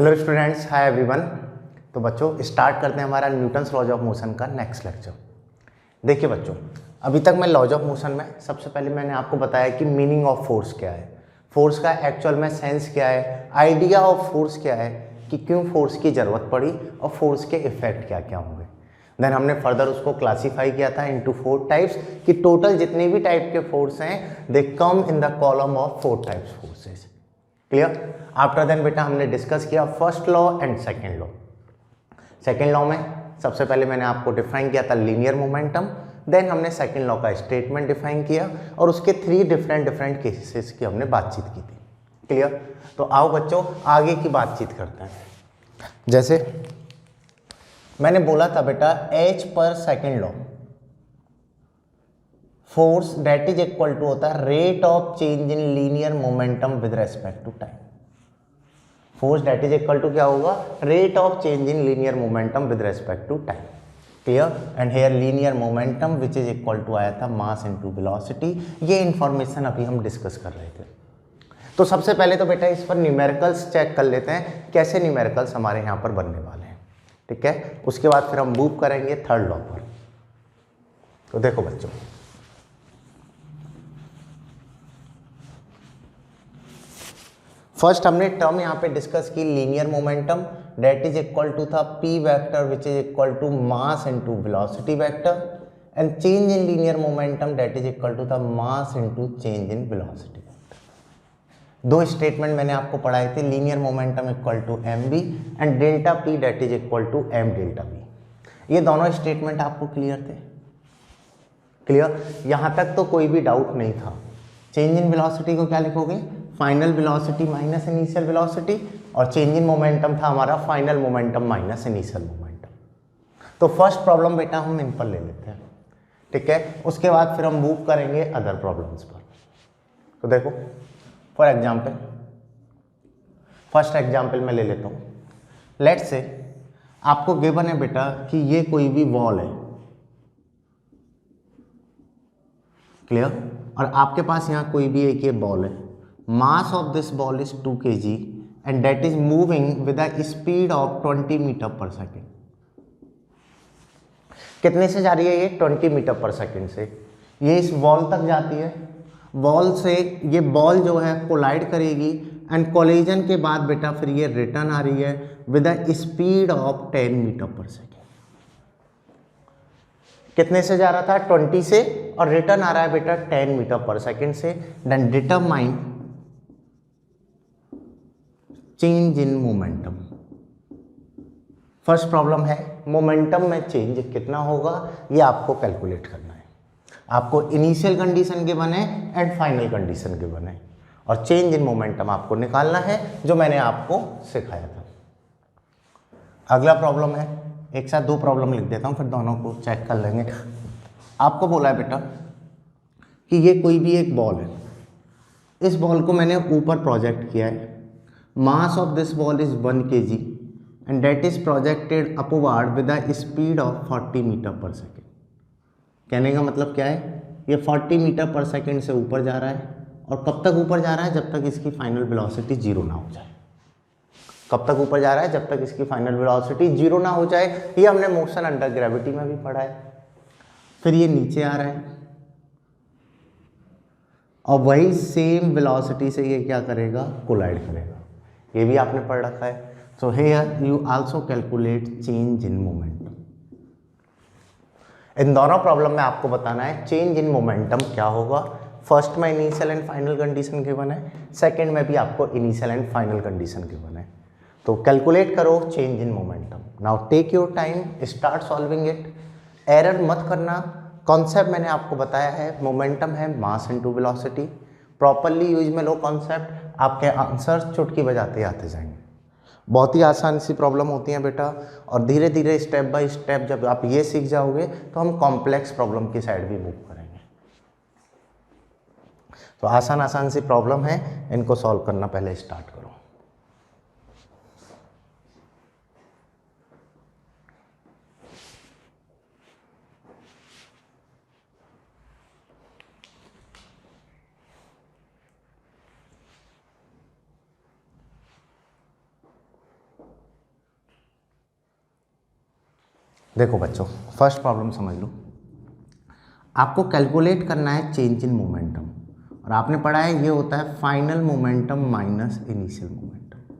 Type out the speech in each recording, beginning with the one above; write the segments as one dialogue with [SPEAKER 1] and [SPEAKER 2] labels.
[SPEAKER 1] Hello students, hi everyone. तो बच्चों start करते हैं हमारा न्यूटन्स लॉज ऑफ मोशन का नेक्स्ट लेक्चर। देखिए बच्चों, अभी तक मैं लॉज ऑफ मोशन में सबसे पहले मैंने आपको बताया कि मीनिंग ऑफ फोर्स क्या है, फोर्स का एक्चुअल में सेंस क्या है, आइडिया ऑफ फोर्स क्या है कि क्यों फोर्स की ज़रूरत पड़ी और फोर्स के इफेक्ट क्या क्या होंगे। देन हमने फर्दर उसको क्लासीफाई किया था इनटू 4 टाइप्स कि टोटल जितने भी टाइप के फोर्स हैं they come in the column of 4 types forces. Clear? After then बेटा हमने डिस्कस किया first law and second law. Second law में सबसे पहले मैंने आपको डिफाइन किया था लीनियर मोमेंटम। देन हमने सेकेंड लॉ का स्टेटमेंट डिफाइन किया और उसके 3 डिफरेंट केसेस की हमने बातचीत की थी। क्लियर? तो आओ बच्चों आगे की बातचीत करते हैं। जैसे मैंने बोला था बेटा एच पर second law, force that is equal to होता है rate of change in linear momentum with respect to time. Force that is equal to क्या होगा? Rate of change in linear momentum with respect to time. Clear? And here linear momentum which is equal to आया था mass into velocity. ये information अभी हम discuss कर रहे थे। तो सबसे पहले तो बेटा इस पर न्यूमेरिकल्स चेक कर लेते हैं, कैसे न्यूमेरिकल्स हमारे यहाँ पर बनने वाले हैं। ठीक है? उसके बाद फिर हम मूव करेंगे थर्ड लॉ पर। तो देखो बच्चों, फर्स्ट हमने टर्म यहाँ पे डिस्कस की linear momentum that is equal to था P vector which is equal to mass into velocity vector and change in linear momentum that is equal to था mass into change in velocity vector. दो statement मैंने आपको पढ़ाए थे, linear momentum equal to M B and delta P that is equal to M delta B. ये दोनों statement आपको clear थे? क्लियर? यहाँ तक तो कोई भी डाउट नहीं था। चेंज इन वेलोसिटी को क्या लिखोगे? Final velocity minus initial velocity, और चेंज इन मोमेंटम था हमारा final momentum minus initial momentum. तो फर्स्ट प्रॉब्लम बेटा हम इन पर ले लेते हैं। ठीक है? उसके बाद फिर हम मूव करेंगे अदर प्रॉब्लम्स पर। तो देखो फॉर एग्जांपल, फर्स्ट एग्जांपल मैं ले लेता हूँ। लेट्स से आपको गिवन है बेटा कि ये कोई भी वॉल है। क्लियर? और आपके पास यहाँ कोई भी एक ये बॉल है। Mass of this ball is 2 kg and that is moving with a speed of 20 metre पर सेकेंड। कितने से जा रही है ये? 20 मीटर पर सेकेंड से। ये इस वॉल तक जाती है, वॉल से ये बॉल जो है कोलाइड करेगी एंड कोलिजन के बाद बेटा फिर ये रिटर्न आ रही है with a speed of 10 metre पर सेकेंड। कितने से जा रहा था? 20 से, और रिटर्न आ रहा है बेटा 10 मीटर पर सेकेंड से। Then determine change in momentum. First problem है मोमेंटम में चेंज कितना होगा, ये आपको कैलकुलेट करना है। आपको इनिशियल कंडीशन गिवन है एंड फाइनल कंडीशन गिवन है, और चेंज इन मोमेंटम आपको निकालना है जो मैंने आपको सिखाया था। अगला प्रॉब्लम है, एक साथ 2 प्रॉब्लम लिख देता हूँ फिर दोनों को चेक कर लेंगे। आपको बोला है बेटा कि ये कोई भी एक बॉल है, इस बॉल को मैंने ऊपर प्रोजेक्ट किया है। Mass of this ball is 1 kg and that is projected upward with a speed of 40 metre पर सेकेंड। कहने का मतलब क्या है? ये 40 मीटर पर सेकेंड से ऊपर जा रहा है, और कब तक ऊपर जा रहा है? जब तक इसकी फाइनल वेलोसिटी 0 ना हो जाए। कब तक ऊपर जा रहा है? जब तक इसकी फाइनल वेलोसिटी 0 ना हो जाए। ये हमने मोशन अंडर ग्रेविटी में भी पढ़ा है। फिर ये नीचे आ रहा है और वही सेम वेलोसिटी से ये क्या करेगा? कोलाइड करेगा। ये भी आपने पढ़ रखा है। So here you also calculate change in momentum. इन दोनों प्रॉब्लम में आपको बताना है चेंज इन मोमेंटम क्या होगा। फर्स्ट में initial and final condition given है, सेकंड में भी आपको initial and final condition given है। तो कैलकुलेट करो change in momentum. Now take your time, start solving it. Error मत करना। कॉन्सेप्ट मैंने आपको बताया है, मोमेंटम है mass into velocity. Properly use में लो कॉन्सेप्ट, आपके आंसर चुटकी बजाते आते जाएंगे। बहुत ही आसान सी प्रॉब्लम होती हैं बेटा, और धीरे धीरे स्टेप बाय स्टेप जब आप ये सीख जाओगे तो हम कॉम्प्लेक्स प्रॉब्लम की साइड भी मूव करेंगे। तो आसान आसान सी प्रॉब्लम है, इनको सॉल्व करना पहले स्टार्ट करो। देखो बच्चों, फर्स्ट प्रॉब्लम समझ लो। आपको कैलकुलेट करना है चेंज इन मोमेंटम, और आपने पढ़ा है ये होता है final momentum minus initial momentum.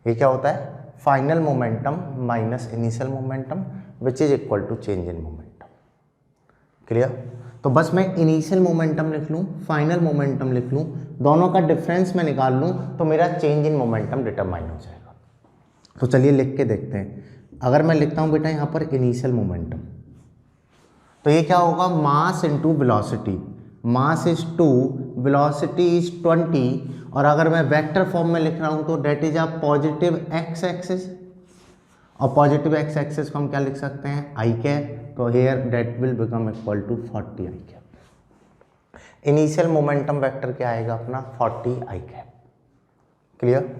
[SPEAKER 1] ये क्या होता है? Final momentum minus initial momentum which is equal to change in momentum. Clear? तो बस मैं इनिशियल मोमेंटम लिख लूँ, फाइनल मोमेंटम लिख लूँ, दोनों का डिफरेंस मैं निकाल लूँ तो मेरा चेंज इन मोमेंटम डिटरमाइन हो जाएगा। तो चलिए लिख के देखते हैं। अगर मैं लिखता हूँ बेटा यहाँ पर इनिशियल मोमेंटम, तो ये क्या होगा? Mass into velocity. Mass is 2, velocity is 20, और अगर मैं वेक्टर फॉर्म में लिख रहा हूँ तो that is a positive X axis, और पॉजिटिव एक्स एक्सिस को हम क्या लिख सकते हैं? I cap. तो here that will become equal to 40 i cap. Initial momentum vector क्या आएगा अपना? 40 आई कैप। क्लियर?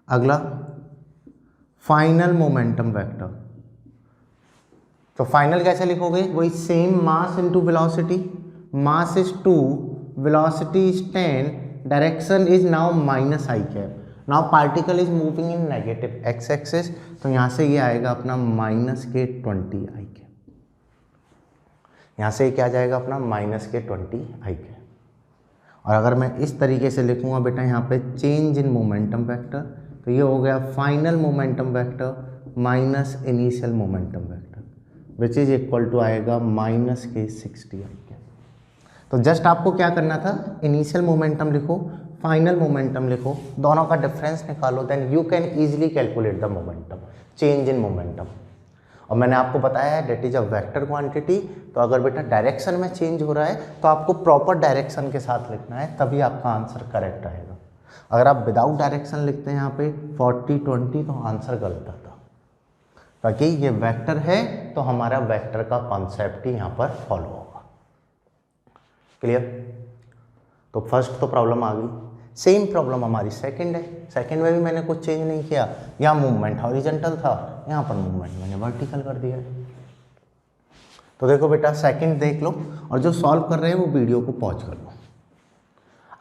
[SPEAKER 1] अगला फाइनल मोमेंटम वेक्टर। तो फाइनल कैसे लिखोगे? वही same, mass into velocity. Mass is 2, velocity is 10, direction is now minus i cap. Now particle is moving in negative x axis, तो यहाँ से ये आएगा अपना माइनस के 20 आई कैप। यहाँ से क्या जाएगा अपना? माइनस के 20 आई कैप। और अगर मैं इस तरीके से लिखूंगा बेटा यहाँ पे चेंज इन मोमेंटम वेक्टर, तो ये हो गया final momentum vector minus initial momentum vector which is equal to आएगा माइनस के 60 आई कैप। तो जस्ट आपको क्या करना था? इनिशियल मोमेंटम लिखो, फाइनल मोमेंटम लिखो, दोनों का डिफरेंस निकालो, then you can easily calculate the momentum, change in momentum. और मैंने आपको बताया है that is a vector quantity, तो अगर बेटा डायरेक्शन में चेंज हो रहा है तो आपको प्रॉपर डायरेक्शन के साथ लिखना है, तभी आपका आंसर करेक्ट आएगा। अगर आप विदाउट डायरेक्शन लिखते हैं यहाँ पे 40-20 तो आंसर गलत आता। ताकि ये वेक्टर है तो हमारा वेक्टर का कॉन्सेप्ट ही यहाँ पर फॉलो होगा। क्लियर? तो फर्स्ट तो प्रॉब्लम आ गई। सेम प्रॉब्लम हमारी सेकंड है। सेकंड में भी मैंने कुछ चेंज नहीं किया, यहाँ मूवमेंट हॉरिजॉन्टल था, यहाँ पर मूवमेंट मैंने वर्टिकल कर दिया है। तो देखो बेटा सेकंड देख लो, और जो सॉल्व कर रहे हैं वो वीडियो को पॉज कर लो।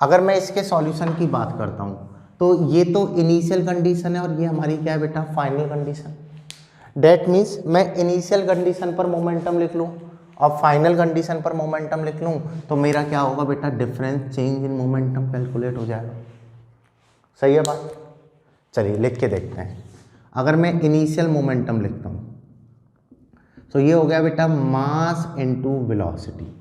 [SPEAKER 1] अगर मैं इसके सॉल्यूशन की बात करता हूँ तो ये तो इनिशियल कंडीशन है, और ये हमारी क्या है बेटा? Final condition. डेट मीन्स मैं इनिशियल कंडीशन पर मोमेंटम लिख लूँ और फाइनल कंडीशन पर मोमेंटम लिख लूँ, तो मेरा क्या होगा बेटा? Difference change in momentum calculate हो जाएगा। सही है बात? चलिए लिख के देखते हैं। अगर मैं इनिशियल मोमेंटम लिखता हूँ तो ये हो गया बेटा मास इनटू वेलोसिटी।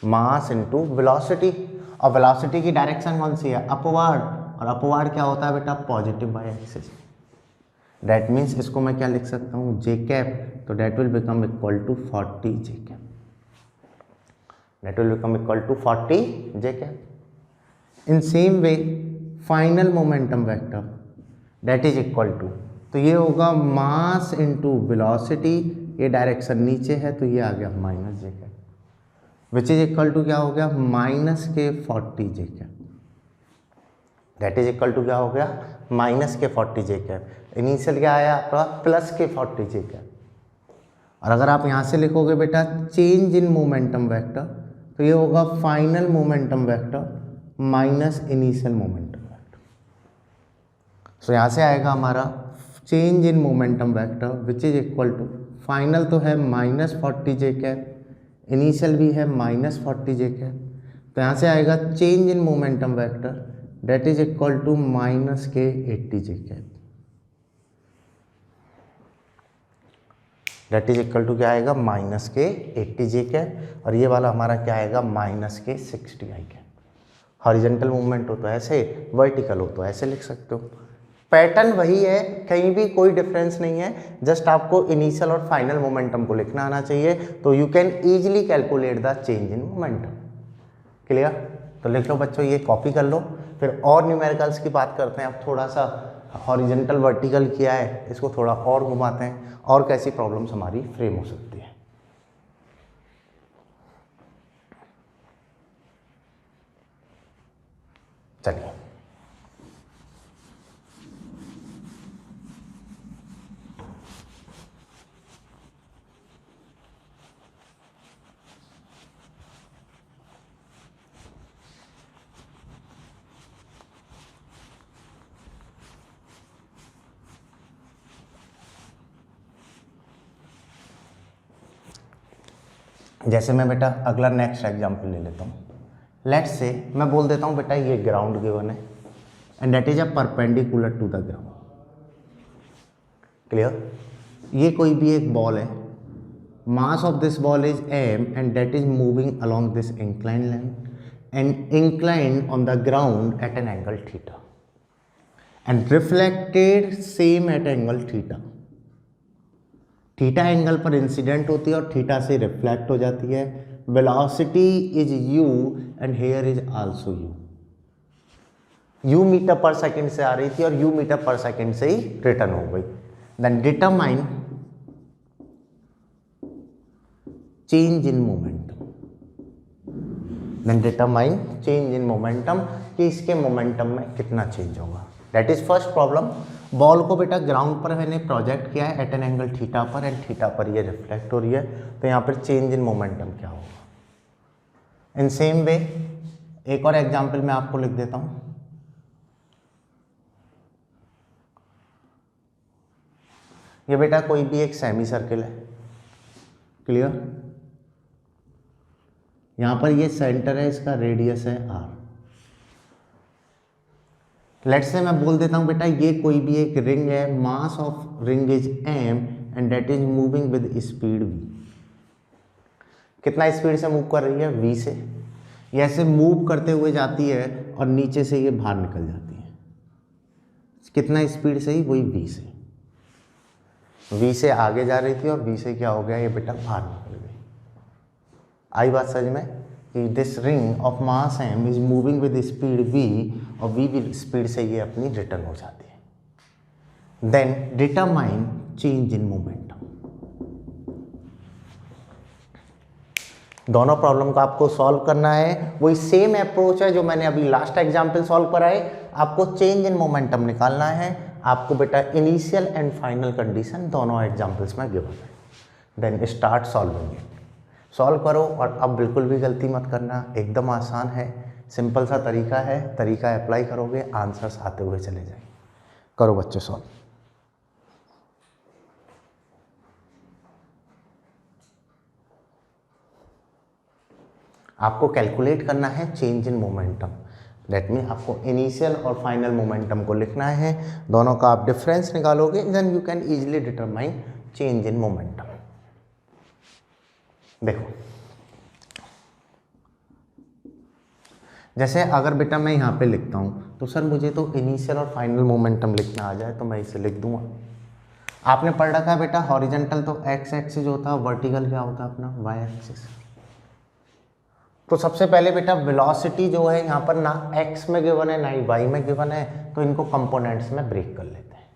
[SPEAKER 1] मास इनटू वेलोसिटी, और वेलोसिटी की डायरेक्शन कौन सी है? अपवर्ड, और अपवर्ड क्या होता है बेटा? Positive Y axis. That means इसको मैं क्या लिख सकता हूँ? J cap. तो that will become equal to 40 J cap. That will become equal to 40 J cap. In same way final momentum vector that is equal to, तो ये होगा मास इनटू वेलोसिटी, ये डायरेक्शन नीचे है तो ये आ गया minus J cap, which is equal to क्या हो गया? माइनस के 40 J cap. That is equal to क्या हो गया? माइनस के 40 जे कैप। इनिशियल क्या आया आपका? प्लस के 40 जे कैप। और अगर आप यहाँ से लिखोगे बेटा चेंज इन मोमेंटम वेक्टर, तो ये होगा final momentum vector minus initial momentum vector. So यहाँ से आएगा हमारा change in momentum vector which is equal to, final तो है माइनस 40 जे कैप, इनिशियल भी है माइनस 40 जे कैप, तो यहाँ से आएगा change in momentum vector that is equal to minus के 80 J cap. That is equal to क्या आएगा? माइनस के 80 जे कैप, और ये वाला हमारा क्या आएगा? माइनस के 60 आई कैप। हॉरिजॉन्टल मूवमेंट हो तो ऐसे, वर्टिकल हो तो ऐसे लिख सकते हो। पैटर्न वही है, कहीं भी कोई डिफरेंस नहीं है, जस्ट आपको इनिशियल और फाइनल मोमेंटम को लिखना आना चाहिए, तो you can easily calculate the change in momentum. Clear? तो लिख लो बच्चों, ये कॉपी कर लो। फिर और न्यूमेरिकल्स की बात करते हैं। अब थोड़ा सा हॉरिजॉन्टल वर्टिकल किया है, इसको थोड़ा और घुमाते हैं, और कैसी प्रॉब्लम्स हमारी फ्रेम हो सकती है। चलिए जैसे मैं बेटा अगला नेक्स्ट एग्जांपल ले लेता हूँ। लेट्स से मैं बोल देता हूँ बेटा ये ग्राउंड गिवन है and that is a perpendicular to the ground. Clear? ये कोई भी एक बॉल है, mass of this ball is m and that is moving along this incline line and incline on the ground at an angle theta and reflected same at angle theta. Theta angle पर incident होती है और theta से reflect हो जाती है। Velocity is u and here is also u। u metre पर second से आ रही थी और u मीटर पर सेकंड से ही रिटर्न हो गई। Then determine change in momentum. Then determine change in momentum कि इसके मोमेंटम में कितना चेंज होगा। That is first problem. Ball को बेटा ग्राउंड पर मैंने प्रोजेक्ट किया है एट एन एंगल थीटा पर एंड थीटा पर ये रिफ्लेक्ट हो रही है, तो यहाँ पर चेंज इन मोमेंटम क्या होगा। इन सेम वे एक और एग्जांपल मैं आपको लिख देता हूँ। ये बेटा कोई भी एक सेमी सर्किल है। क्लियर? यहाँ पर ये सेंटर है, इसका रेडियस है r। लेट्स से मैं बोल देता हूँ बेटा ये कोई भी एक रिंग है, mass of ring is m and that is moving with speed v। कितना स्पीड से मूव कर रही है? v से। ये ऐसे मूव करते हुए जाती है और नीचे से ये बाहर निकल जाती है। कितना स्पीड से ही? वही v से। v से आगे जा रही थी और v से क्या हो गया, ये बेटा बाहर निकल गई। आई बात समझ में कि this ring of mass m is moving with speed v और v स्पीड से ये अपनी रिटर्न हो जाती है। Then determine change in momentum. दोनों प्रॉब्लम को आपको सॉल्व करना है। वही सेम अप्रोच है जो मैंने अभी लास्ट एग्जांपल सॉल्व करा है। आपको चेंज इन मोमेंटम निकालना है। आपको बेटा इनिशियल एंड फाइनल कंडीशन दोनों एग्जांपल्स में गिवन है। Then start solving it. Solve करो और अब बिल्कुल भी गलती मत करना, एकदम आसान है, सिंपल सा तरीका है। तरीका अप्लाई करोगे आंसर्स आते हुए चले जाएंगे। करो बच्चे सॉल्व। आपको कैलकुलेट करना है change in momentum. That mean आपको इनिशियल और फाइनल मोमेंटम को लिखना है। दोनों का आप डिफरेंस निकालोगे then you can easily determine change in momentum. देखो जैसे अगर बेटा मैं यहाँ पे लिखता हूँ तो सर मुझे तो इनिशियल और फाइनल मोमेंटम लिखना आ जाए तो मैं इसे लिख दूंगा। आपने पढ़ रखा है बेटा हॉरिजेंटल तो एक्स एक्सिस होता है, वर्टिकल क्या होता है अपना वाई एक्सिस। तो सबसे पहले बेटा वेलोसिटी जो है यहाँ पर ना एक्स में गिवन है ना ही वाई में गिवन है, तो इनको कंपोनेंट्स में ब्रेक कर लेते हैं।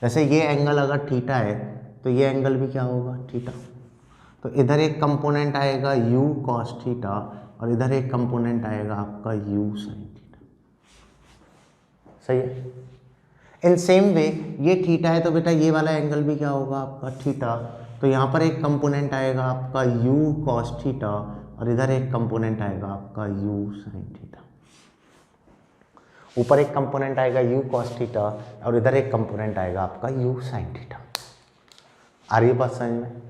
[SPEAKER 1] जैसे ये एंगल अगर थीटा है तो ये एंगल भी क्या होगा, थीटा। तो इधर एक कंपोनेंट आएगा u cos थीटा और इधर एक कंपोनेंट आएगा आपका u sin थीटा। सही है। इन सेम वे ये थीटा है तो बेटा ये वाला एंगल भी क्या होगा आपका थीटा। तो यहाँ पर एक कंपोनेंट आएगा आपका u cos थीटा और इधर एक कंपोनेंट आएगा आपका u sin थीटा। ऊपर एक कंपोनेंट आएगा u cos थीटा और इधर एक कंपोनेंट आएगा आपका u sin थीटा। आ रही है बात समझ में?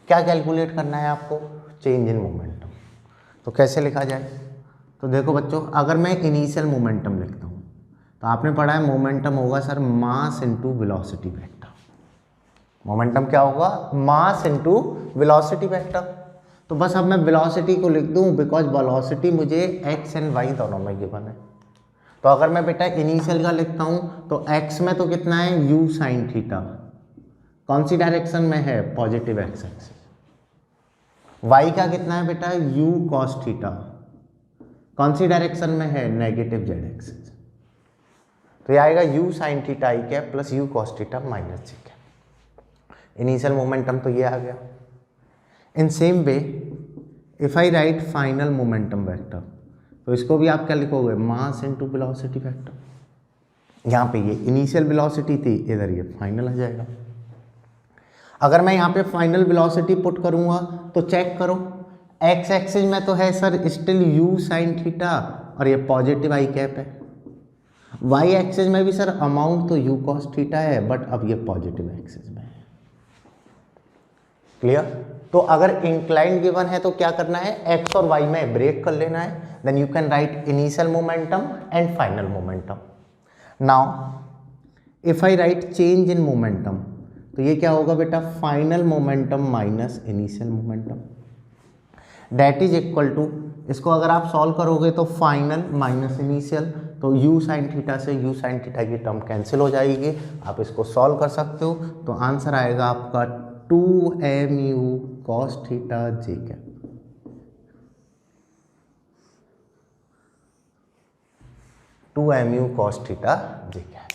[SPEAKER 1] क्या कैलकुलेट करना है आपको, चेंज इन मोमेंटम। तो कैसे लिखा जाए, तो देखो बच्चों अगर मैं इनिशियल मोमेंटम लिखता हूँ तो आपने पढ़ा है मोमेंटम होगा सर मास इनटू वेलोसिटी वेक्टर। मोमेंटम क्या होगा, मास इनटू वेलोसिटी वेक्टर। तो बस अब मैं वेलोसिटी को लिख दूँ बिकॉज वेलोसिटी मुझे एक्स एंड वाई दोनों में गिवन है। तो अगर मैं बेटा इनिशियल का लिखता हूँ तो एक्स में तो कितना है u sin थीटा, कौन सी डायरेक्शन में है, पॉजिटिव एक्स एक्सिस। y का कितना है बेटा u cos थीटा, कौन सी डायरेक्शन में है, नेगेटिव जेड एक्सिस। तो ये आएगा u sin theta I cap plus u cos theta minus G cap. Initial momentum तो ये आ गया। In same way if I write final momentum vector तो इसको भी आप क्या लिखोगे, मास इनटू वेलोसिटी वेक्टर। यहाँ पे ये इनिशियल वेलोसिटी थी, इधर ये फाइनल आ जाएगा। अगर मैं यहाँ पे फाइनल वेलोसिटी पुट करूँगा तो चेक करो एक्स एक्सिस में तो है sir still u sin theta और ये पॉजिटिव आई कैप है। वाई एक्सिस में भी सर अमाउंट तो u cos थीटा है बट अब ये पॉजिटिव एक्सिस में है। क्लियर? तो अगर इंक्लाइन गिवन है तो क्या करना है, एक्स और वाई में ब्रेक कर लेना है, then you can write initial momentum and final momentum. Now if I write change in momentum, तो ये क्या होगा बेटा, final momentum minus initial momentum, that is equal to, इसको अगर आप सॉल्व करोगे तो फाइनल माइनस इनिशियल, तो यू साइन थीटा से यू साइन थीटा की टर्म कैंसिल हो जाएगी, आप इसको सॉल्व कर सकते हो। तो आंसर आएगा आपका 2mu cos theta J cap. 2mu cos theta J cap.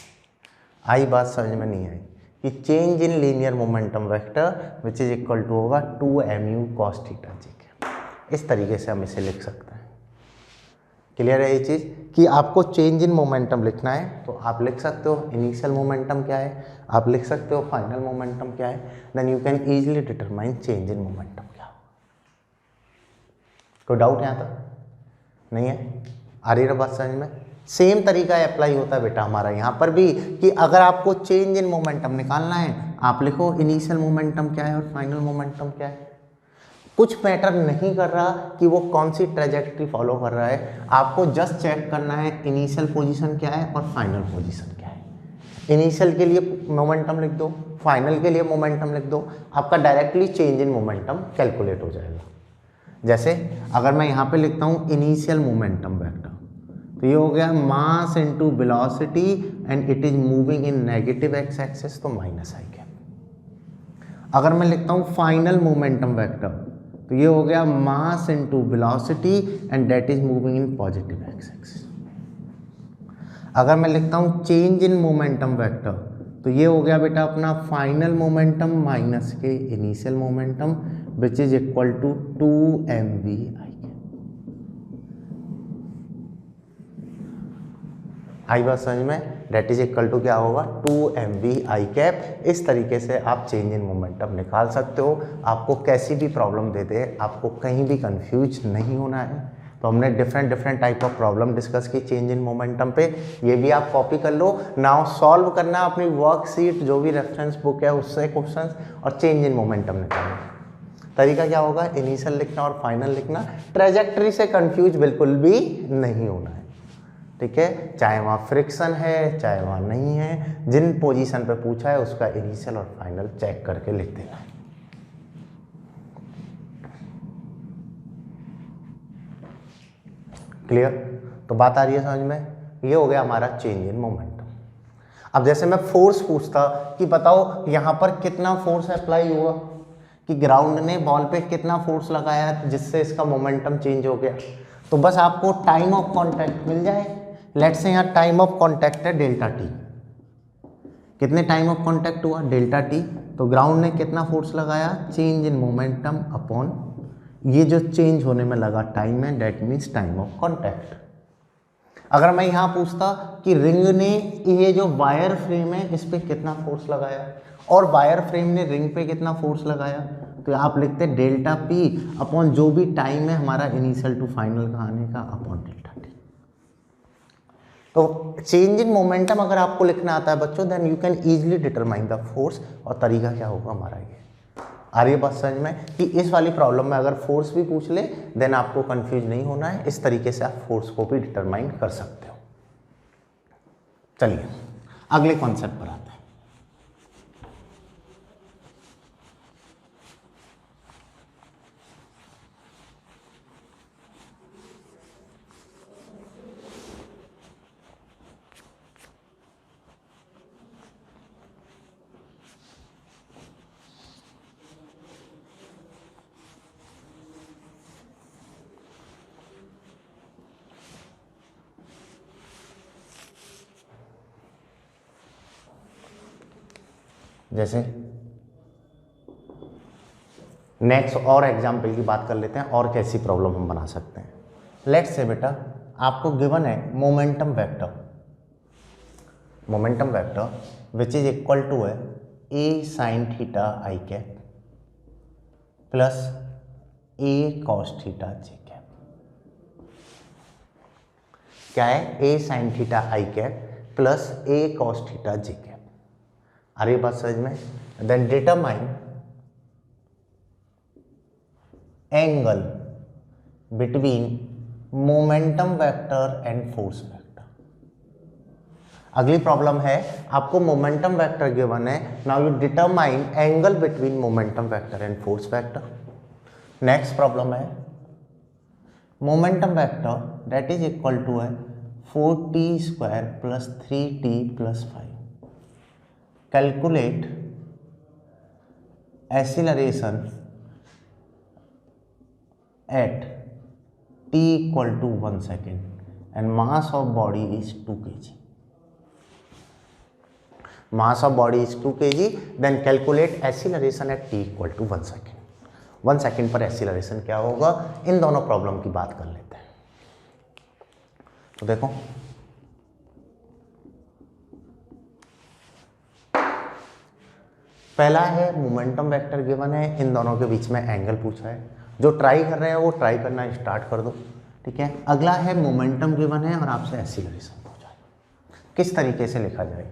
[SPEAKER 1] आई बात समझ में नहीं आई कि change in linear momentum vector which is equal to होगा 2mu cos theta J cap. इस तरीके से हम इसे लिख सकते हैं। क्लियर है ये चीज़ कि आपको चेंज इन मोमेंटम लिखना है तो आप लिख सकते हो इनिशियल मोमेंटम क्या है, आप लिख सकते हो फाइनल मोमेंटम क्या है, then you can easily determine change in momentum क्या हो। कोई डाउट यहाँ तक नहीं है? आ रही है बात समझ में? सेम तरीका अप्लाई होता है बेटा हमारा यहाँ पर भी कि अगर आपको चेंज इन मोमेंटम निकालना है आप लिखो इनिशियल मोमेंटम क्या है और फाइनल मोमेंटम क्या है। कुछ मैटर नहीं कर रहा कि वो कौन सी ट्रेजेक्ट्री फॉलो कर रहा है, आपको जस्ट चेक करना है इनिशियल पोजीशन क्या है और फाइनल पोजीशन क्या है। इनिशियल के लिए मोमेंटम लिख दो, फाइनल के लिए मोमेंटम लिख दो, आपका directly change in momentum calculate हो जाएगा। जैसे अगर मैं यहाँ पे लिखता हूँ इनिशियल मोमेंटम वेक्टर, तो ये हो गया मास into velocity and it is moving in negative x axis, तो माइनस आई कैप। अगर मैं लिखता हूँ फाइनल मोमेंटम वेक्टर, तो ये हो गया मास into velocity and that is moving in positive X axis. अगर मैं लिखता हूँ चेंज इन मोमेंटम वेक्टर, तो ये हो गया बेटा अपना फाइनल मोमेंटम माइनस के initial momentum which is equal to 2mv I cap. आई बात समझ में? डेट इज इक्वल टू क्या होगा 2mv आई कैप। इस तरीके से आप चेंज इन मोमेंटम निकाल सकते हो। आपको कैसी भी प्रॉब्लम दे दे आपको कहीं भी कंफ्यूज नहीं होना है। तो हमने different type of problem discuss की चेंज इन मोमेंटम पे, ये भी आप कॉपी कर लो। नाउ सॉल्व करना अपनी वर्कशीट जो भी रेफरेंस बुक है उससे क्वेश्चंस और चेंज इन मोमेंटम निकालना। तरीका क्या होगा, इनिशियल लिखना और फाइनल लिखना। ट्रेजेक्ट्री से कंफ्यूज बिल्कुल भी नहीं होना है, ठीक है। चाहे वहाँ फ्रिक्शन है चाहे वहाँ नहीं है, जिन पोजीशन पे पूछा है उसका इनिशियल और फाइनल चेक करके लिख देना है। क्लियर? तो बात आ रही है समझ में? ये हो गया हमारा चेंज इन मोमेंटम। अब जैसे मैं फोर्स पूछता कि बताओ यहाँ पर कितना फोर्स अप्लाई हुआ, कि ग्राउंड ने बॉल पे कितना फोर्स लगाया जिससे इसका मोमेंटम चेंज हो गया, तो बस आपको टाइम ऑफ कांटेक्ट मिल जाए। लेट्स से यहाँ टाइम ऑफ कांटेक्ट है डेल्टा टी, कितने टाइम ऑफ कांटेक्ट हुआ डेल्टा टी, तो ग्राउंड ने कितना फोर्स लगाया, चेंज इन मोमेंटम अपॉन ये जो चेंज होने में लगा टाइम है, that means time of contact. अगर मैं यहाँ पूछता कि रिंग ने ये जो वायर फ्रेम है इस पे कितना फोर्स लगाया और वायर फ्रेम ने रिंग पे कितना फोर्स लगाया, तो आप लिखते हैं डेल्टा पी अपॉन जो भी टाइम है हमारा इनिशियल टू फाइनल का आने का अपॉन डेल्टा टी। तो चेंज इन मोमेंटम अगर आपको लिखना आता है बच्चों, then you can easily determine the force. और तरीका क्या होगा हमारा ये, आ रही है बात समझ में? कि इस वाली प्रॉब्लम में अगर फोर्स भी पूछ ले देन आपको कंफ्यूज नहीं होना है। इस तरीके से आप फोर्स को भी डिटरमाइन कर सकते हो। चलिए अगले कॉन्सेप्ट पर आते हैं। जैसे नेक्स्ट और एग्जाम्पल की बात कर लेते हैं और कैसी प्रॉब्लम हम बना सकते हैं। लेट्स से बेटा आपको गिवन है momentum vector which is equal to है A sine theta I cap plus A cos theta J cap. क्या है, A sine theta I cap plus A cos theta J cap. आ रही बात समझ में? Then determine angle between momentum vector and force vector. अगली problem है, आपको मोमेंटम वेक्टर गिवन है, now you determine angle between momentum vector and force vector. Next problem है, momentum vector that is equal to है 4t square plus 3t plus 5। Calculate acceleration at t equal to 1 second and mass of body is 2 kg. Mass of body is 2 kg. Then calculate acceleration at t equal to 1 second. 1 second पर acceleration क्या होगा, इन दोनों problem की बात कर लेते हैं। तो देखो पहला है मोमेंटम वेक्टर गिवन है, इन दोनों के बीच में एंगल पूछा है। जो ट्राई कर रहे हैं वो ट्राई करना स्टार्ट कर दो, ठीक है। अगला है मोमेंटम गिवन है और आपसे एक्सीलरेशन पूछा है, किस तरीके से लिखा जाए।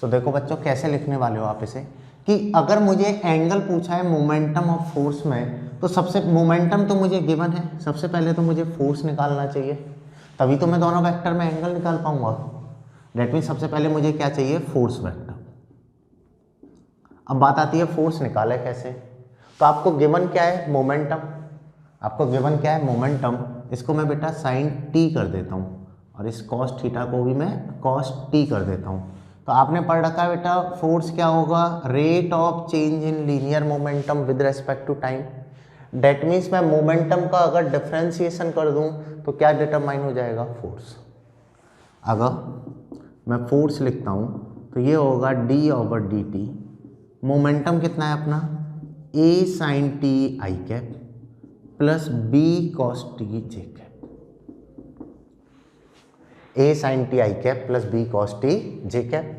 [SPEAKER 1] सो देखो बच्चों कैसे लिखने वाले हो आप इसे, कि अगर मुझे एंगल पूछा है मोमेंटम ऑफ फोर्स में, तो सबसे मोमेंटम तो मुझे गिवन है, सबसे पहले तो मुझे फोर्स निकालना चाहिए, तभी तो मैं दोनों वेक्टर में एंगल निकाल पाऊंगा। डेट मीन सबसे पहले मुझे क्या चाहिए, फोर्स वेक्टर। अब बात आती है फोर्स निकाले कैसे, तो आपको गिवन क्या है, मोमेंटम। आपको गिवन क्या है, मोमेंटम। इसको मैं बेटा साइन टी कर देता हूँ और इस कॉस थीटा को भी मैं कॉस टी कर देता हूँ। तो आपने पढ़ रखा है बेटा फोर्स क्या होगा, rate of change in linear momentum with respect to time. That means मैं मोमेंटम का अगर डिफ्रेंसिएशन कर दूं तो क्या डिटरमाइन हो जाएगा, फोर्स। अगर मैं फोर्स लिखता हूँ तो ये होगा D over D T. Momentum कितना है अपना, A sine T I cap plus B cos T J cap. A sine T I cap plus B cos T J cap.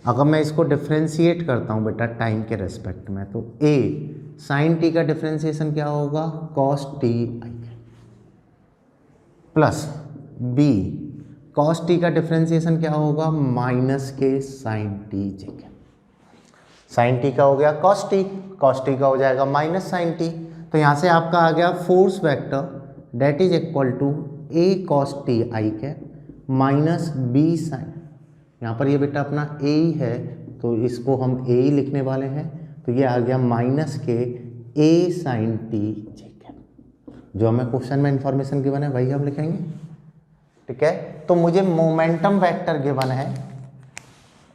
[SPEAKER 1] अगर मैं इसको डिफ्रेंशिएट करता हूँ बेटा टाइम के रेस्पेक्ट में, तो ए साइन टी का डिफ्रेंशिएशन क्या होगा, cos T I cap plus B cos T का डिफ्रेंशिएशन क्या होगा, माइनस के sine T J cap. Sine T का हो गया कॉस टी का हो जाएगा माइनस साइन टी। तो यहाँ से आपका आ गया force vector that is equal to A cos T I cap minus B sine. यहाँ पर ये बेटा अपना ए ही है तो इसको हम ए ही लिखने वाले हैं, तो ये आ गया माइनस के ए साइन टी जे कैप। जो हमें क्वेश्चन में इंफॉर्मेशन गिवन है वही हम लिखेंगे, ठीक है। तो मुझे मोमेंटम वेक्टर गिवन है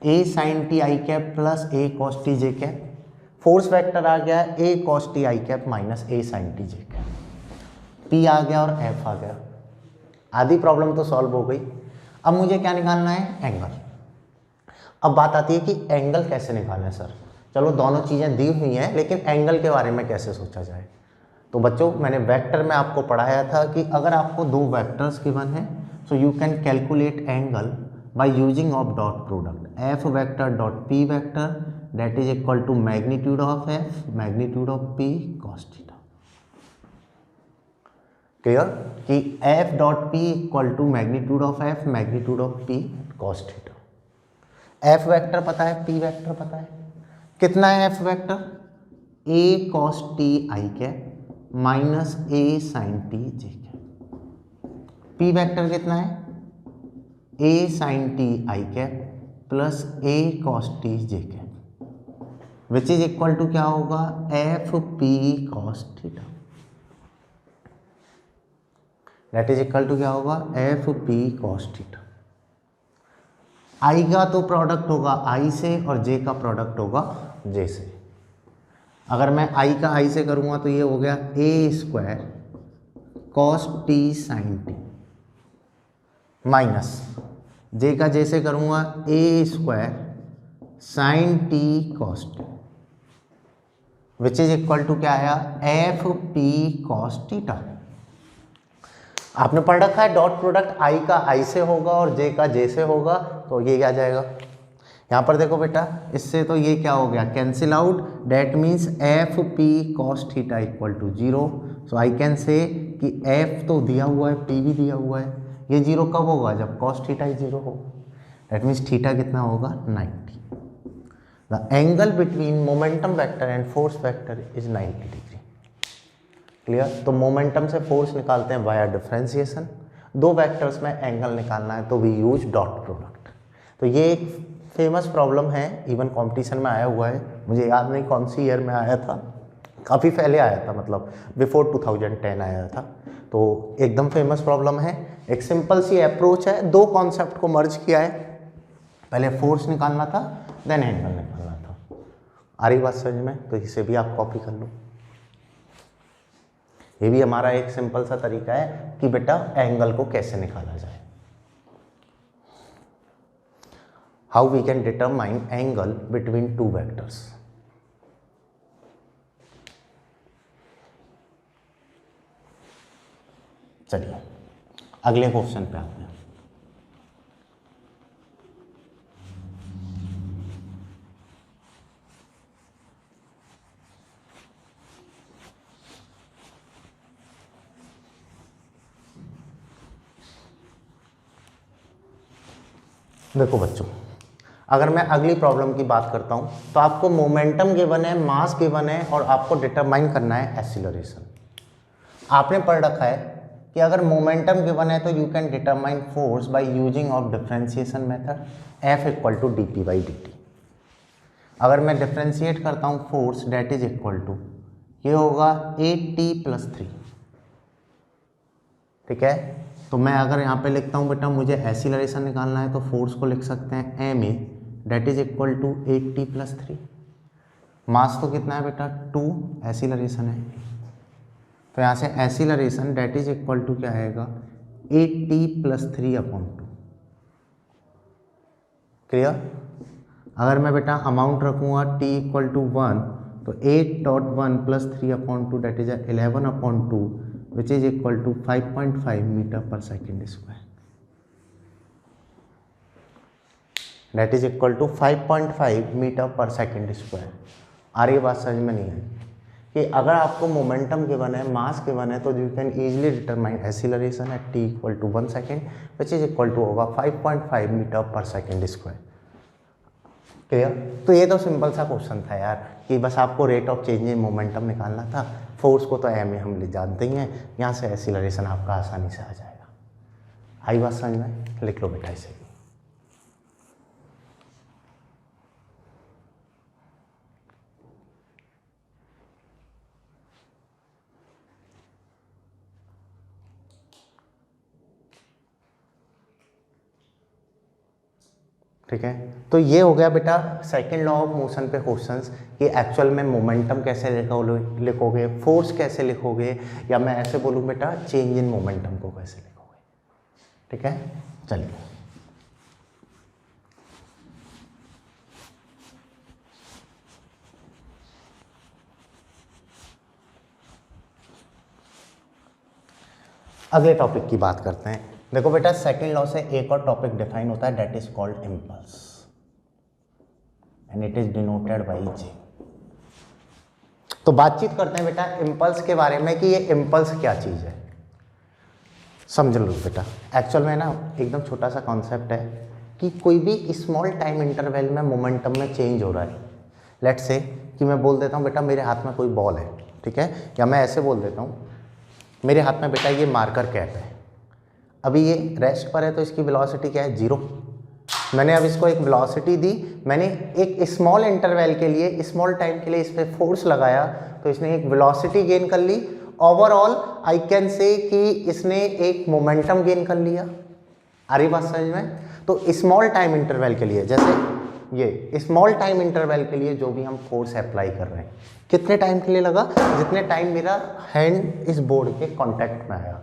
[SPEAKER 1] A sine T I cap plus A cos T J cap. Force vector आ गया A cos T I cap minus A sine T J cap. P आ गया और एफ आ गया। आधी प्रॉब्लम तो सॉल्व हो गई। अब मुझे क्या निकालना है, एंगल। अब बात आती है कि एंगल कैसे निकालें सर। चलो दोनों चीज़ें दी हुई हैं, लेकिन एंगल के बारे में कैसे सोचा जाए। तो बच्चों मैंने वेक्टर में आपको पढ़ाया था कि अगर आपको दो वेक्टर्स गिवन है so you can calculate angle by using of dot product F vector dot P vector that is equal to magnitude of F magnitude of P cos theta. Clear कि F dot P equal to magnitude of F magnitude of P cos theta. F vector पता है, P vector पता है। कितना है F vector, A cos T I cap minus A sine T J cap. P vector कितना है, A sine T I cap plus A cos T J cap which is equal to क्या होगा, F P cos theta. That is equal to क्या होगा, F P cos theta. I का तो product होगा आई से और जे का प्रोडक्ट होगा जे से। अगर मैं आई का आई से करूँगा तो ये हो गया A square cos T sine T minus J का जे से करूँगा A square sine T cos T which is equal to क्या आया, एफ पी कॉस थीटा। आपने पढ़ रखा है डॉट प्रोडक्ट आई का आई से होगा और जे का जे से होगा, तो ये क्या जाएगा यहाँ पर देखो बेटा, इससे तो ये क्या हो गया, cancel out. That means F P cos theta equal to 0। So I can say कि एफ तो दिया हुआ है, पी भी दिया हुआ है। ये 0 कब होगा, जब कॉस थीटा ही 0 होगा। डेट मीन्स थीटा कितना होगा, 90। The angle between momentum vector and force vector is 90 degree. Clear. तो मोमेंटम से फोर्स निकालते हैं वाया डिफरेंशिएशन, दो वेक्टर्स में एंगल निकालना है तो वी यूज डॉट प्रोडक्ट। तो ये एक फेमस प्रॉब्लम है, इवन कंपटीशन में आया हुआ है, मुझे याद नहीं कौन सी ईयर में आया था, काफ़ी पहले आया था, मतलब बिफोर 2010 आया था। तो एकदम फेमस प्रॉब्लम है, एक सिंपल सी अप्रोच है, दो कॉन्सेप्ट को मर्ज किया है, पहले फोर्स निकालना था देन एंगल निकालना था। आ रही बात समझ में? तो इसे भी आप कॉपी कर लो। ये भी हमारा एक सिंपल सा तरीका है कि बेटा एंगल को कैसे निकाला जाए। How we can determine angle between two vectors. चलिए अगले क्वेश्चन पे आते हैं। देखो बच्चों, अगर मैं अगली प्रॉब्लम की बात करता हूं तो आपको मोमेंटम गिवन है, मास गिवन है और आपको डिटरमाइन करना है एक्सीलरेशन। आपने पढ़ रखा है कि अगर मोमेंटम गिवन है तो you can determine force by using of differentiation method F equal to dp/dt। अगर मैं डिफरेंशिएट करता हूं force that is equal to, ये होगा 8t+3, ठीक है। तो मैं अगर यहाँ पे लिखता हूँ बेटा मुझे एक्सीलरेशन निकालना है तो फोर्स को लिख सकते हैं ma that is equal to 8t+3। Mass तो कितना है बेटा 2, एक्सीलरेशन है, तो यहाँ से acceleration that is equal to क्या आएगा 8t+3/2। क्लियर। अगर मैं बेटा अमाउंट रखूँगा t इक्वल टू 1 तो 8.1 + 3/2 that is 11/2 which is equal to 5.5 metre per second square. That is equal to 5.5 metre per second square. आ रही बात समझ में नहीं आई कि अगर आपको मोमेंटम गिवन है, मास गिवन है तो you can easily determine acceleration at t equal to 1 second which is equal to होगा 5.5 मीटर/सेकंड स्क्वायर। क्लियर। तो ये तो सिंपल सा क्वेश्चन था यार कि बस आपको rate of change in momentum निकालना था। फोर्स को तो एम हम जानते ही हैं, यहाँ से एक्सीलरेशन आपका आसानी से आ जाएगा। आई बात समझ में? लिख लो बेटा इसे। ठीक है, तो ये हो गया बेटा सेकंड लॉ ऑफ मोशन पे क्वेश्चंस कि एक्चुअल में मोमेंटम कैसे लिखोगे, फोर्स कैसे लिखोगे, या मैं ऐसे बोलूँ बेटा चेंज इन मोमेंटम को कैसे लिखोगे। ठीक है, चलिए अगले टॉपिक की बात करते हैं। देखो बेटा सेकंड लॉ से एक और टॉपिक डिफाइन होता है that is called impulse and it is denoted by J. तो बातचीत करते हैं बेटा इम्पल्स के बारे में कि ये इम्पल्स क्या चीज़ है। समझ लो बेटा, एक्चुअल में ना एकदम छोटा सा कॉन्सेप्ट है कि कोई भी स्मॉल टाइम इंटरवल में मोमेंटम में चेंज हो रहा है। लेट्स से कि मैं बोल देता हूँ बेटा मेरे हाथ में कोई बॉल है, ठीक है, या मैं ऐसे बोल देता हूँ मेरे हाथ में बेटा ये मार्कर कैप है, अभी ये रेस्ट पर है तो इसकी वेलोसिटी क्या है 0। मैंने अब इसको एक वेलोसिटी दी, मैंने एक स्मॉल इंटरवल के लिए, स्मॉल टाइम के लिए इस पर फोर्स लगाया तो इसने एक वेलोसिटी गेन कर ली। ओवरऑल आई कैन से कि इसने एक मोमेंटम गेन कर लिया। आ रही बात समझ में? तो स्मॉल टाइम इंटरवल के लिए, जैसे ये स्मॉल टाइम इंटरवल के लिए जो भी हम फोर्स अप्लाई कर रहे हैं, कितने टाइम के लिए लगा, जितने टाइम मेरा हैंड इस बोर्ड के कांटेक्ट में आया।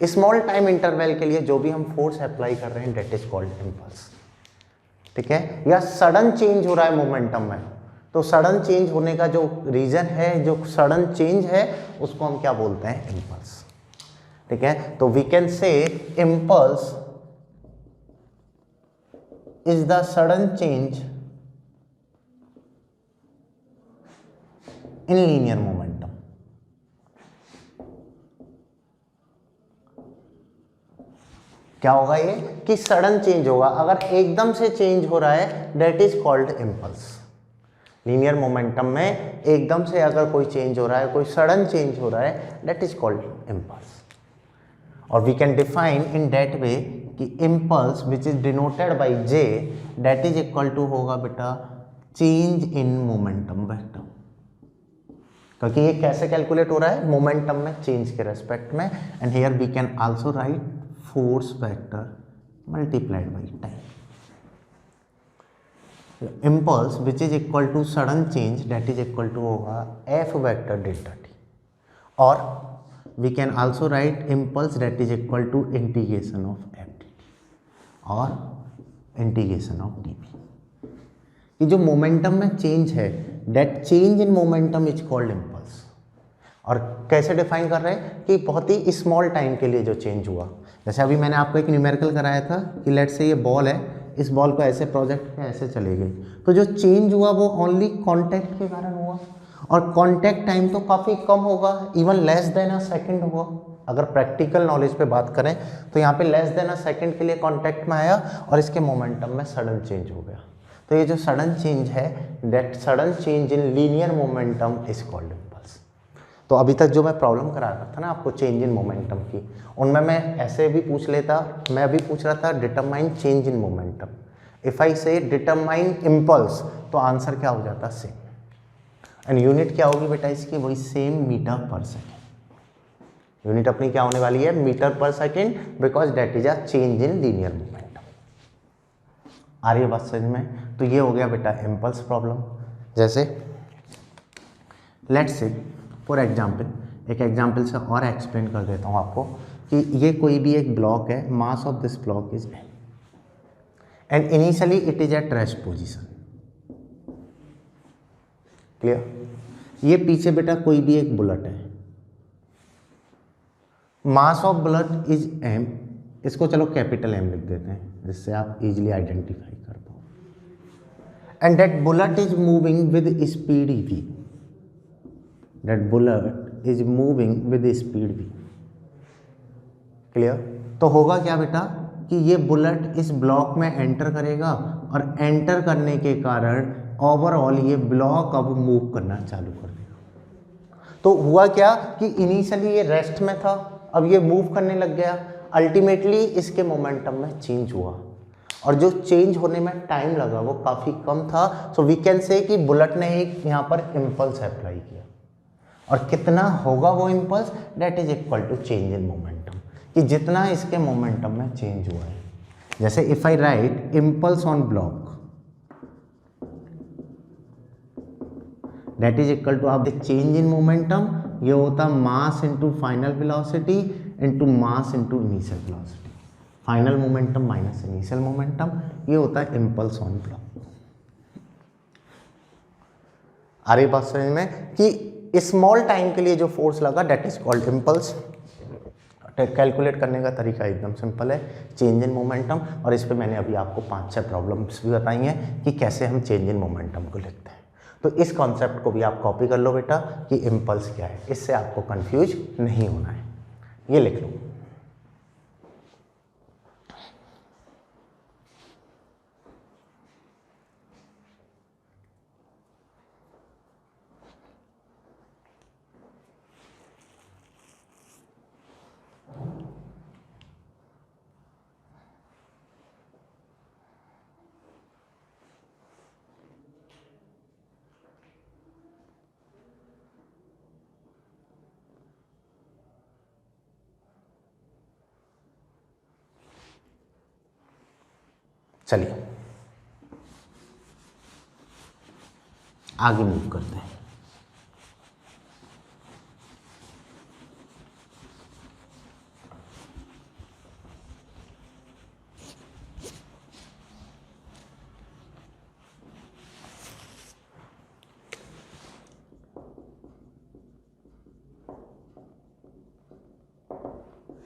[SPEAKER 1] स्मॉल टाइम इंटरवल के लिए जो भी हम फोर्स अप्लाई कर रहे हैं डेट इज कॉल्ड इम्पल्स। ठीक है, या सडन चेंज हो रहा है मोमेंटम में, तो सडन चेंज होने का जो रीजन है, जो सडन चेंज है उसको हम क्या बोलते हैं, इम्पल्स। ठीक है, तो we can say impulse is the sudden change in linear momentum. क्या होगा ये कि सडन चेंज होगा, अगर एकदम से चेंज हो रहा है that is called impulse. Linear momentum में एकदम से अगर कोई चेंज हो रहा है, कोई सडन चेंज हो रहा है, दैट इज कॉल्ड इम्पल्स। और we can define in that way कि impulse which is denoted by J that is equal to होगा बेटा चेंज इन मोमेंटम वेक्टर। क्योंकि ये कैसे कैलकुलेट हो रहा है, मोमेंटम में चेंज के रेस्पेक्ट में। And here we can also write force vector multiplied by time. Impulse which is equal to sudden change that is equal to होगा एफ वेक्टर डेल्टा टी। और we can also write impulse that is equal to integration of F D T और integration of D P. कि जो momentum में change है, that change in momentum is called impulse. और कैसे define कर रहे हैं कि बहुत ही स्मॉल टाइम के लिए जो चेंज हुआ, जैसे अभी मैंने आपको एक न्यूमेरिकल कराया था कि लेट से ये बॉल है, इस बॉल को ऐसे प्रोजेक्ट पे ऐसे चले गई, तो जो चेंज हुआ वो ओनली कांटेक्ट के कारण हुआ। और कांटेक्ट टाइम तो काफ़ी कम होगा, even less than a second हुआ। अगर प्रैक्टिकल नॉलेज पे बात करें तो यहाँ पे लेस देन अ सेकंड के लिए कांटेक्ट में आया और इसके मोमेंटम में सडन चेंज हो गया। तो ये जो सडन चेंज है, that sudden change in linear momentum is called impulse. तो अभी तक जो मैं प्रॉब्लम करा रहा था ना आपको चेंज इन मोमेंटम की, उनमें मैं ऐसे भी पूछ लेता, मैं अभी पूछ रहा था determine change in momentum. If I से डिटरमाइन इम्पल्स तो आंसर क्या हो जाता, सेम। एंड यूनिट क्या होगी बेटा इसकी, वही सेम मीटर पर सेकेंड। यूनिट अपनी क्या होने वाली है, मीटर पर second, because that is a change in linear momentum. आ रही है बात समझ में? तो ये हो गया बेटा इम्पल्स प्रॉब्लम। जैसे लेट्स से फॉर एग्जाम्पल, एक एग्जाम्पल से और एक्सप्लेन कर देता हूँ आपको कि ये कोई भी एक ब्लॉक है, mass of this block is m and initially it is at rest position. Clear? ये पीछे बेटा कोई भी एक बुलेट है, mass of bullet is m, इसको चलो कैपिटल M लिख देते हैं जिससे आप इजीली आइडेंटिफाई कर पाओ। And that bullet is moving with speed v, that bullet is moving with speed v। Clear? तो होगा क्या बेटा कि ये बुलेट इस ब्लॉक में एंटर करेगा और एंटर करने के कारण ओवरऑल ये ब्लॉक अब मूव करना चालू कर देगा। तो हुआ क्या कि इनिशियली ये रेस्ट में था, अब ये मूव करने लग गया, अल्टीमेटली इसके मोमेंटम में चेंज हुआ और जो चेंज होने में टाइम लगा वो काफ़ी कम था। सो वी कैन से कि बुलेट ने एक यहाँ पर इम्पल्स अप्लाई किया। और कितना होगा वो impulse, that is equal to change in momentum, कि जितना इसके मोमेंटम में चेंज हुआ है। जैसे if I write impulse on block that is equal to आप चेंज इन मोमेंटम, ये होता mass into final velocity into mass into initial velocity, final momentum minus initial momentum, ये होता है इम्पल्स ऑन ब्लॉक। आ रही बात समझ में कि स्मॉल टाइम के लिए जो फोर्स लगा that is called impulse. Calculate करने का तरीका एकदम सिंपल है, चेंज इन मोमेंटम। और इस पे मैंने अभी आपको 5-6 प्रॉब्लम्स भी बताई हैं कि कैसे हम चेंज इन मोमेंटम को लिखते हैं। तो इस कॉन्सेप्ट को भी आप कॉपी कर लो बेटा कि इम्पल्स क्या है, इससे आपको कंफ्यूज नहीं होना है। ये लिख लो। चलिए आगे मूव करते हैं।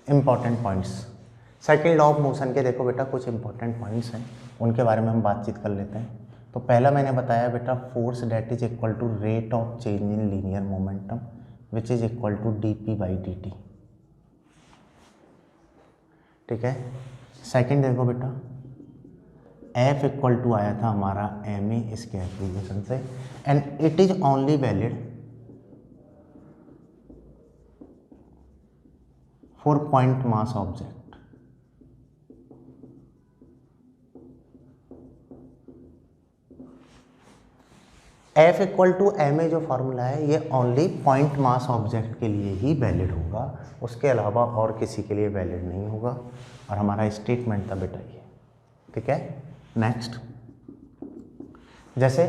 [SPEAKER 1] Important points, second law of motion के देखो बेटा कुछ इंपॉर्टेंट पॉइंट्स हैं, उनके बारे में हम बातचीत कर लेते हैं। तो पहला मैंने बताया बेटा force that is equal to rate of change in linear momentum which is equal to dp/dt। ठीक है। सेकंड देखो बेटा एफ इक्वल टू आया था हमारा एम ए इसके एप्लीकेशन से, and it is only valid for point mass object. F equal to M A जो फॉर्मूला है ये ओनली पॉइंट मास ऑब्जेक्ट के लिए ही वैलिड होगा, उसके अलावा और किसी के लिए वैलिड नहीं होगा। और हमारा स्टेटमेंट था बेटा ये, ठीक है। नेक्स्ट, जैसे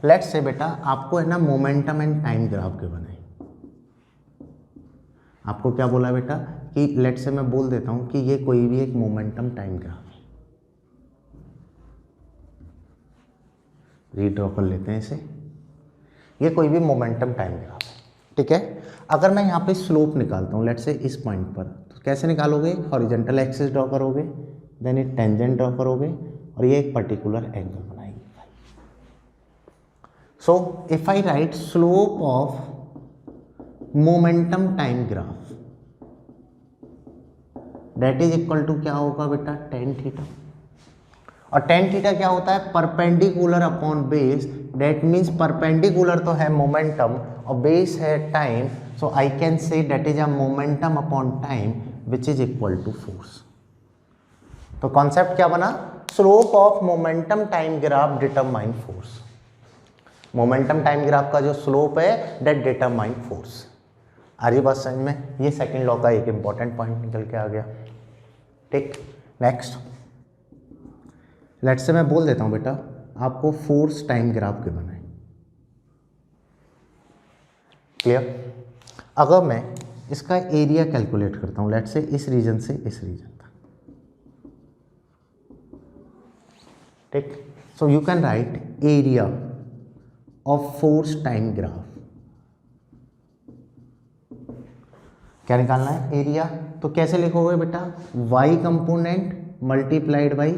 [SPEAKER 1] लेट्स से बेटा आपको है ना मोमेंटम एंड टाइम ग्राफ के बनाए, आपको क्या बोला बेटा कि लेट्स से मैं बोल देता हूं कि ये कोई भी एक मोमेंटम टाइम ग्राफ है, रीड्रॉ कर लेते हैं इसे, ये कोई भी मोमेंटम टाइम ग्राफ है, ठीक है। अगर मैं यहाँ पे स्लोप निकालता हूँ लेट्स से इस पॉइंट पर, तो कैसे निकालोगे, हॉरिजॉन्टल एक्सिस ड्रॉ करोगे, देन एक टेंजेंट ड्रॉ करोगे और ये एक पर्टिकुलर एंगल बनाएंगे। So if I write slope of momentum time graph that is equal to क्या होगा बेटा, टेन थीटा। और टेन थीटा क्या होता है, perpendicular upon base, that means perpendicular तो है मोमेंटम और बेस है time, so I can say that is a momentum upon time which is equal to force. तो कॉन्सेप्ट क्या बना, slope of momentum time graph determine force. Momentum time graph का जो slope है दैट डिटरमाइन फोर्स। आ रही बात समझ में, ये सेकंड लॉ का एक इंपॉर्टेंट पॉइंट निकल के आ गया, ठीक। नेक्स्ट, लेट्स से मैं बोल देता हूं बेटा आपको फोर्स टाइम ग्राफ के बनाए, क्लियर। अगर मैं इसका एरिया कैलकुलेट करता हूं लेट्स से इस रीजन से इस रीजन तक, ठीक। सो you can right area of force time graph. क्या निकालना है, एरिया, तो कैसे लिखोगे बेटा, y component multiplied by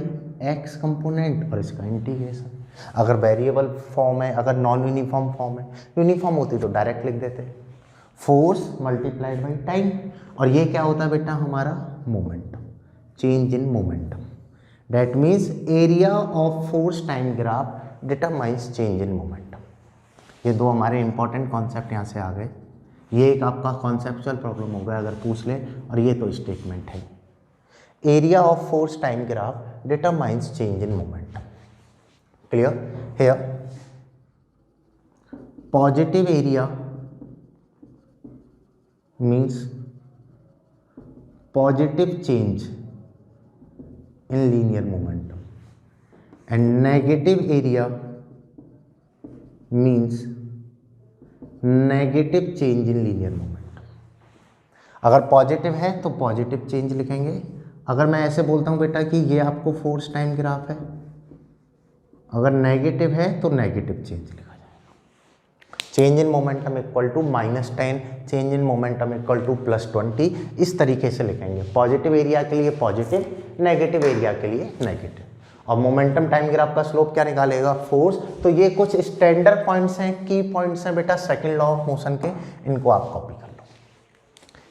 [SPEAKER 1] x component और इसका इंटीग्रेशन। अगर वेरिएबल फॉर्म है, अगर नॉन यूनिफॉर्म फॉर्म है, यूनिफॉर्म होती तो डायरेक्ट लिख देते, फोर्स मल्टीप्लाइड बाई टाइम, और ये क्या होता है बेटा हमारा momentum, change in momentum, that means area of force time graph determines change in momentum. ये दो हमारे इंपॉर्टेंट कॉन्सेप्ट यहाँ से आ गए। ये एक आपका कॉन्सेप्चुअल प्रॉब्लम होगा अगर पूछ ले, और ये तो स्टेटमेंट है, area of force time graph determines change in momentum, clear. Here positive area means positive change in linear momentum and negative area means negative change in linear momentum. अगर positive है तो पॉजिटिव चेंज लिखेंगे, अगर मैं ऐसे बोलता हूं बेटा कि ये आपको फोर्स टाइम ग्राफ है, अगर नेगेटिव है तो नेगेटिव चेंज लिखा जाएगा। Change in momentum equal to -10, change in momentum equal to +20, इस तरीके से लिखेंगे, पॉजिटिव एरिया के लिए पॉजिटिव, नेगेटिव एरिया के लिए नेगेटिव। और मोमेंटम टाइम ग्राफ का स्लोप क्या निकालेगा, फोर्स। तो ये कुछ स्टैंडर्ड पॉइंट्स हैं, की पॉइंट्स हैं बेटा सेकंड लॉ ऑफ मोशन के, इनको आप कॉपी कर लो,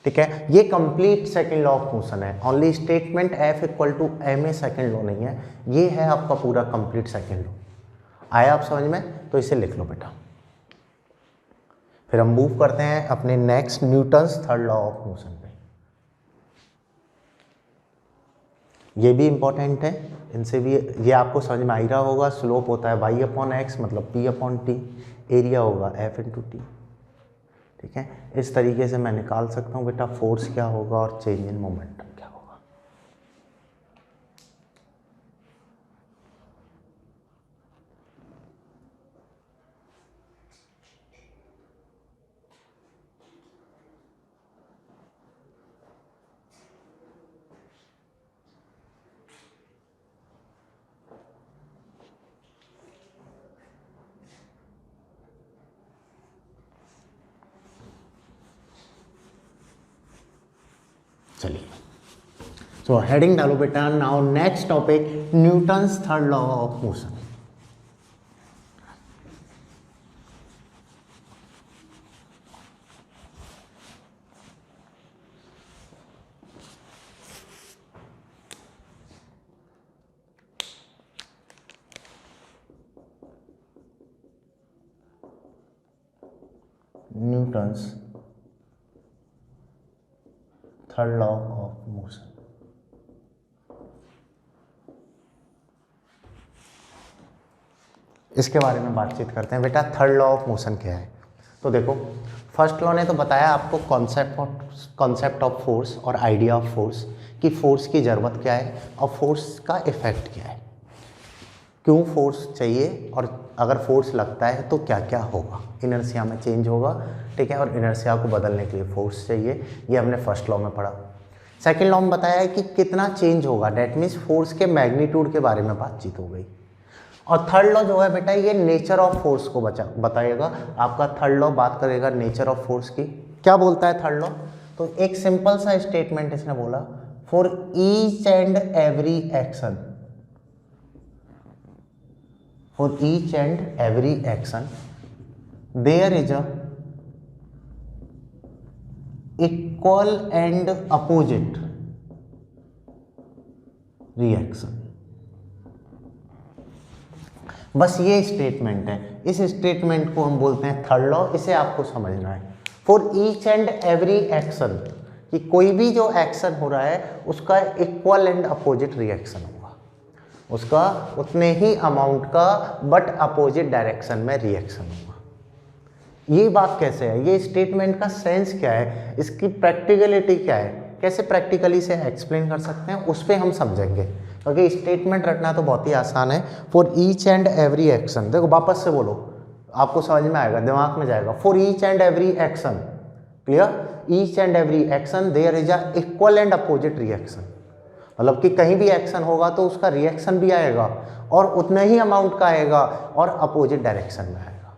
[SPEAKER 1] ठीक है। ये complete second law of motion है, only statement F equal to M A second law नहीं है, ये है आपका पूरा कंप्लीट सेकंड लॉ। आया आप समझ में, तो इसे लिख लो बेटा। फिर हम मूव करते हैं अपने next Newton's third law of motion पे। ये भी इंपॉर्टेंट है, इनसे भी ये आपको समझ में आ ही रहा होगा। स्लोप होता है y अपॉन एक्स मतलब p अपॉन टी, एरिया होगा f इंटू टी, ठीक है। इस तरीके से मैं निकाल सकता हूँ बेटा फोर्स क्या होगा और चेंज इन मोमेंटम क्या होगा। चलिए, सो हेडिंग डालो बेटा, now next topic Newton's third law of motion. Newton's third law of motion. इसके बारे में बातचीत करते हैं बेटा। थर्ड लॉ ऑफ मोशन क्या है? तो देखो, फर्स्ट लॉ ने तो बताया आपको कॉन्सेप्ट ऑफ फोर्स और आइडिया ऑफ फोर्स, कि फोर्स की ज़रूरत क्या है और फोर्स का इफेक्ट क्या है, क्यों फोर्स चाहिए, और अगर फोर्स लगता है तो क्या क्या होगा, इनर्शिया में चेंज होगा, ठीक है, और इनर्शिया को बदलने के लिए फोर्स चाहिए। ये हमने फर्स्ट लॉ में पढ़ा। सेकेंड लॉ में बताया है कि कितना चेंज होगा, डैट मीन्स फोर्स के मैग्नीट्यूड के बारे में बातचीत हो गई। और थर्ड लॉ जो है बेटा, ये नेचर ऑफ फोर्स को बताएगा। आपका थर्ड लॉ बात करेगा नेचर ऑफ फोर्स की। क्या बोलता है थर्ड लॉ? तो एक सिंपल सा स्टेटमेंट इसने बोला, for each and every action, for each and every action there is a equal and opposite reaction. बस ये स्टेटमेंट है, इस स्टेटमेंट को हम बोलते हैं थर्ड लॉ। इसे आपको समझना है। For each and every action, कि कोई भी जो एक्शन हो रहा है उसका इक्वल एंड अपोजिट रिएक्शन होगा, उसका उतने ही अमाउंट का बट अपोजिट डायरेक्शन में रिएक्शन होगा। ये बात कैसे है, ये स्टेटमेंट का सेंस क्या है, इसकी प्रैक्टिकलिटी क्या है, कैसे प्रैक्टिकली से एक्सप्लेन कर सकते हैं, उस पर हम समझेंगे। क्योंकि स्टेटमेंट रखना तो बहुत ही आसान है। For each and every action, देखो वापस से बोलो, आपको समझ में आएगा, दिमाग में जाएगा। For each and every action, clear, each and every action there is a equal and opposite reaction. मतलब कि कहीं भी एक्शन होगा तो उसका रिएक्शन भी आएगा और उतने ही अमाउंट का आएगा और अपोजिट डायरेक्शन में आएगा।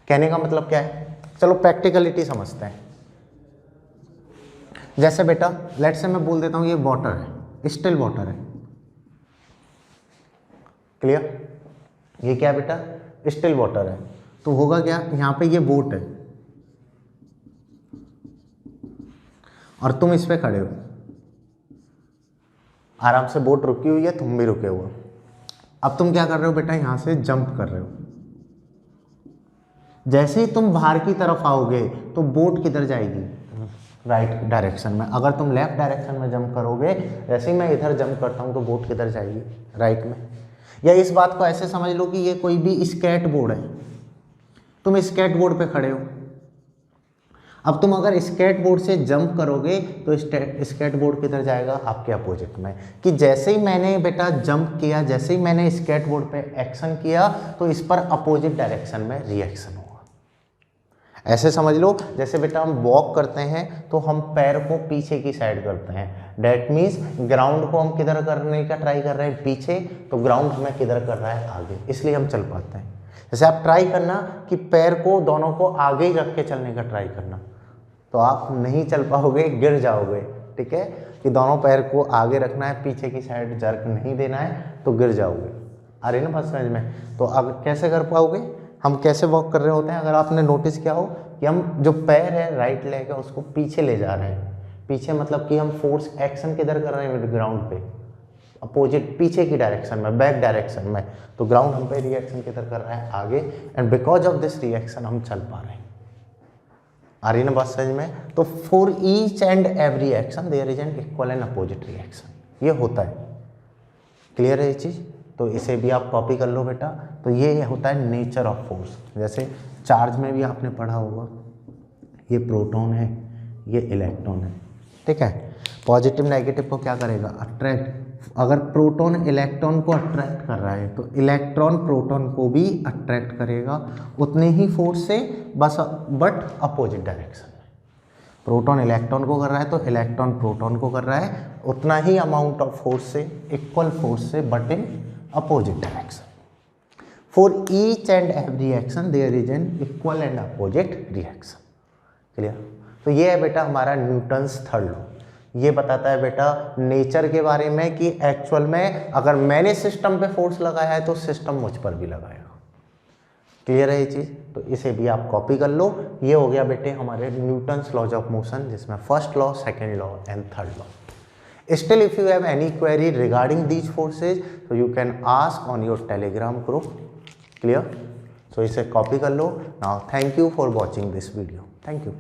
[SPEAKER 1] कहने का मतलब क्या है, चलो प्रैक्टिकलिटी समझते हैं। जैसे बेटा लेट्स से मैं बोल देता हूँ ये वाटर है, स्टिल वाटर है, क्लियर, ये क्या बेटा, स्टिल वाटर है। तो होगा क्या, यहाँ पे ये बोट है और तुम इस पे खड़े हो, आराम से बोट रुकी हुई है, तुम भी रुके हुए। अब तुम क्या कर रहे हो बेटा, यहाँ से जंप कर रहे हो। जैसे ही तुम बाहर की तरफ आओगे तो बोट किधर जाएगी, राइट डायरेक्शन में। अगर तुम लेफ्ट डायरेक्शन में जंप करोगे, जैसे ही मैं इधर जंप करता हूँ तो बोट किधर जाएगी, राइट में। या इस बात को ऐसे समझ लो कि ये कोई भी स्केट बोर्ड है, तुम स्केट बोर्ड पे खड़े हो। अब तुम अगर स्केट बोर्ड से जंप करोगे तो स्केट बोर्ड किधर जाएगा, आपके अपोजिट में। कि जैसे ही मैंने बेटा जंप किया, जैसे ही मैंने स्केट बोर्ड पे एक्शन किया तो इस पर अपोजिट डायरेक्शन में रिएक्शन होगा। ऐसे समझ लो, जैसे बेटा हम वॉक करते हैं तो हम पैर को पीछे की साइड करते हैं, डैट मीन्स ग्राउंड को हम किधर करने का ट्राई कर रहे हैं, पीछे, तो ग्राउंड हमें किधर कर रहा है, आगे, इसलिए हम चल पाते हैं। जैसे आप ट्राई करना कि पैर को दोनों को आगे ही रख के चलने का ट्राई करना, तो आप नहीं चल पाओगे, गिर जाओगे, ठीक है, कि दोनों पैर को आगे रखना है, पीछे की साइड जर्क नहीं देना है, तो गिर जाओगे। आ रही ना बात समझ में? तो अब कैसे कर पाओगे, हम कैसे वॉक कर रहे होते हैं, अगर आपने नोटिस किया हो कि हम जो पैर है राइट लेग है उसको पीछे ले जा रहे हैं। पीछे मतलब कि हम फोर्स एक्शन किधर कर रहे हैं, ग्राउंड पे, अपोजिट पीछे की डायरेक्शन में, बैक डायरेक्शन में। तो ग्राउंड हम पे रिएक्शन किधर कर रहा है, आगे, and because of this reaction हम चल पा रहे हैं। आ रही ना बात समझ में? तो for each and every action there is an equal and opposite reaction, ये होता है। क्लियर है ये चीज़? तो इसे भी आप कॉपी कर लो बेटा। तो ये होता है नेचर ऑफ फोर्स। जैसे चार्ज में भी आपने पढ़ा होगा, ये प्रोटॉन है, ये इलेक्ट्रॉन है, ठीक है। पॉजिटिव नेगेटिव को क्या करेगा, अट्रैक्ट। अगर प्रोटॉन इलेक्ट्रॉन को अट्रैक्ट कर रहा है तो इलेक्ट्रॉन प्रोटॉन को भी अट्रैक्ट करेगा उतने ही फोर्स से, बस बट अपोजिट डायरेक्शन में। प्रोटॉन इलेक्ट्रॉन को कर रहा है तो इलेक्ट्रॉन प्रोटॉन को कर रहा है उतना ही अमाउंट ऑफ फोर्स से, इक्वल फोर्स से, but in opposite direction. For each and every action there is an equal and opposite reaction. Clear? तो ये है बेटा हमारा न्यूटन्स थर्ड लॉ। ये बताता है बेटा नेचर के बारे में कि एक्चुअल में अगर मैंने सिस्टम पे फोर्स लगाया है तो सिस्टम मुझ पर भी लगाएगा। क्लियर है ये चीज़? तो इसे भी आप कॉपी कर लो। ये हो गया बेटे हमारे न्यूटन्स लॉज ऑफ मोशन, जिसमें first law, second law and third law. Still, if you have any query regarding these forces, so you can ask on your Telegram group. Clear? So इसे copy कर लो। Now thank you for watching this video, thank you.